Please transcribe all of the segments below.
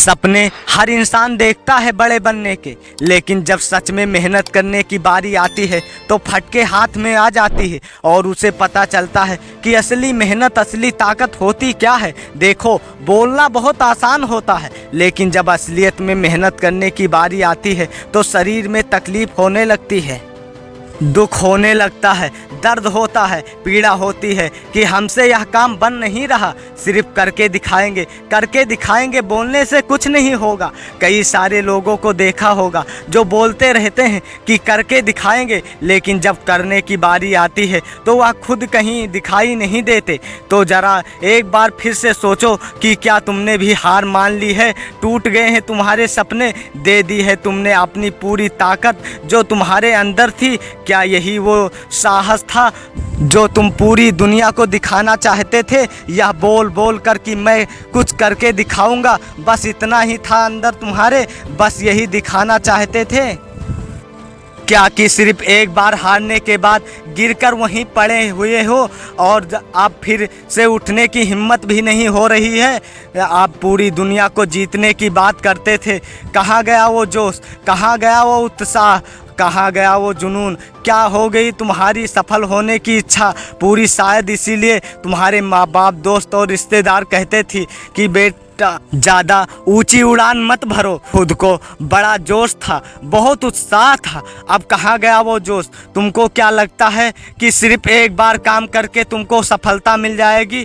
सपने हर इंसान देखता है बड़े बनने के, लेकिन जब सच में मेहनत करने की बारी आती है तो फटके हाथ में आ जाती है और उसे पता चलता है कि असली मेहनत, असली ताकत होती क्या है। देखो, बोलना बहुत आसान होता है, लेकिन जब असलियत में मेहनत करने की बारी आती है तो शरीर में तकलीफ होने लगती है, दुख होने लगता है, दर्द होता है, पीड़ा होती है कि हमसे यह काम बन नहीं रहा। सिर्फ करके दिखाएंगे, करके दिखाएंगे, बोलने से कुछ नहीं होगा। कई सारे लोगों को देखा होगा जो बोलते रहते हैं कि करके दिखाएंगे, लेकिन जब करने की बारी आती है तो वह खुद कहीं दिखाई नहीं देते। तो ज़रा एक बार फिर से सोचो कि क्या तुमने भी हार मान ली है? टूट गए हैं तुम्हारे सपने, दे दी है तुमने अपनी पूरी ताकत जो तुम्हारे अंदर थी? क्या यही वो साहस था जो तुम पूरी दुनिया को दिखाना चाहते थे? यह बोल बोल कर कि मैं कुछ करके दिखाऊंगा, बस इतना ही था अंदर तुम्हारे? बस यही दिखाना चाहते थे क्या कि सिर्फ एक बार हारने के बाद गिरकर वहीं पड़े हुए हो और आप फिर से उठने की हिम्मत भी नहीं हो रही है? आप पूरी दुनिया को जीतने की बात करते थे, कहाँ गया वो जोश, कहाँ गया वो उत्साह, कहाँ गया वो जुनून? क्या हो गई तुम्हारी सफल होने की इच्छा पूरी? शायद इसीलिए तुम्हारे माँ बाप, दोस्त और रिश्तेदार कहते थे कि बेटा ज़्यादा ऊंची उड़ान मत भरो। खुद को बड़ा जोश था, बहुत उत्साह था, अब कहाँ गया वो जोश? तुमको क्या लगता है कि सिर्फ एक बार काम करके तुमको सफलता मिल जाएगी?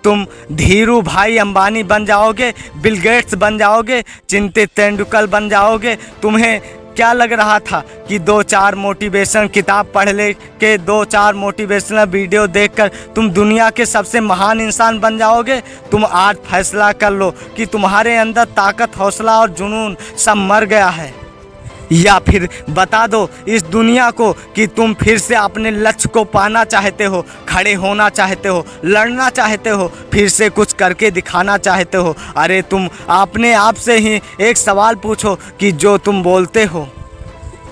तुम धीरू भाई अंबानी बन जाओगे, बिल गेट्स बन जाओगे, चिंतित तेंदुलकर बन जाओगे? तुम्हें क्या लग रहा था कि 2-4 मोटिवेशन किताब पढ़ ले के 2-4 मोटिवेशनल वीडियो देखकर तुम दुनिया के सबसे महान इंसान बन जाओगे? तुम आज फैसला कर लो कि तुम्हारे अंदर ताकत, हौसला और जुनून सब मर गया है, या फिर बता दो इस दुनिया को कि तुम फिर से अपने लक्ष्य को पाना चाहते हो, खड़े होना चाहते हो, लड़ना चाहते हो, फिर से कुछ करके दिखाना चाहते हो। अरे तुम अपने आप से ही एक सवाल पूछो कि जो तुम बोलते हो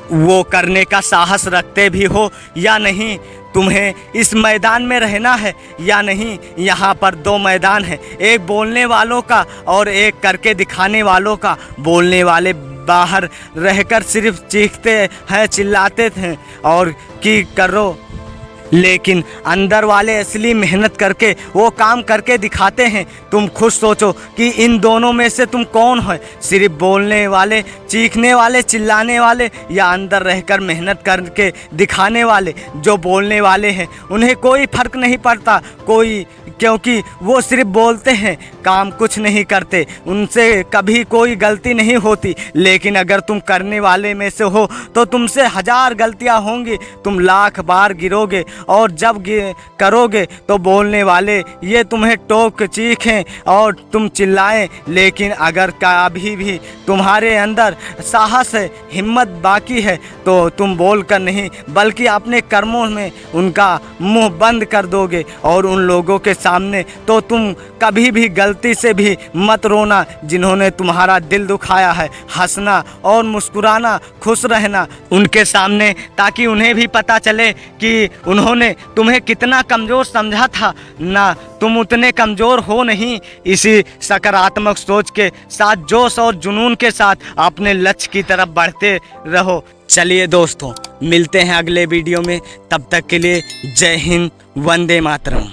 वो करने का साहस रखते भी हो या नहीं? तुम्हें इस मैदान में रहना है या नहीं? यहाँ पर 2 मैदान हैं, एक बोलने वालों का और एक करके दिखाने वालों का। बोलने वाले बाहर रहकर सिर्फ चीखते हैं, चिल्लाते थे और कि करो, लेकिन अंदर वाले असली मेहनत करके वो काम करके दिखाते हैं। तुम खुद सोचो कि इन दोनों में से तुम कौन हो? सिर्फ बोलने वाले, चीखने वाले, चिल्लाने वाले, या अंदर रहकर मेहनत करके दिखाने वाले? जो बोलने वाले हैं उन्हें कोई फर्क नहीं पड़ता, क्योंकि वो सिर्फ बोलते हैं, काम कुछ नहीं करते, उनसे कभी कोई गलती नहीं होती। लेकिन अगर तुम करने वाले में से हो तो तुमसे 1000 गलतियां होंगी, तुम लाख बार गिरोगे और जब करोगे तो बोलने वाले ये तुम्हें टोक चीखें और तुम चिल्लाएं। लेकिन अगर कभी भी तुम्हारे अंदर साहस है, हिम्मत बाकी है, तो तुम बोल कर नहीं बल्कि अपने कर्मों में उनका मुंह बंद कर दोगे। और उन लोगों के सामने तो तुम कभी भी गलती से भी मत रोना जिन्होंने तुम्हारा दिल दुखाया है। हंसना और मुस्कुराना, खुश रहना उनके सामने, ताकि उन्हें भी पता चले कि उन्होंने तुम्हें कितना कमज़ोर समझा था। ना, तुम उतने कमज़ोर हो नहीं। इसी सकारात्मक सोच के साथ, जोश और जुनून के साथ अपने लक्ष्य की तरफ बढ़ते रहो। चलिए दोस्तों, मिलते हैं अगले वीडियो में, तब तक के लिए जय हिंद, वंदे मातरम।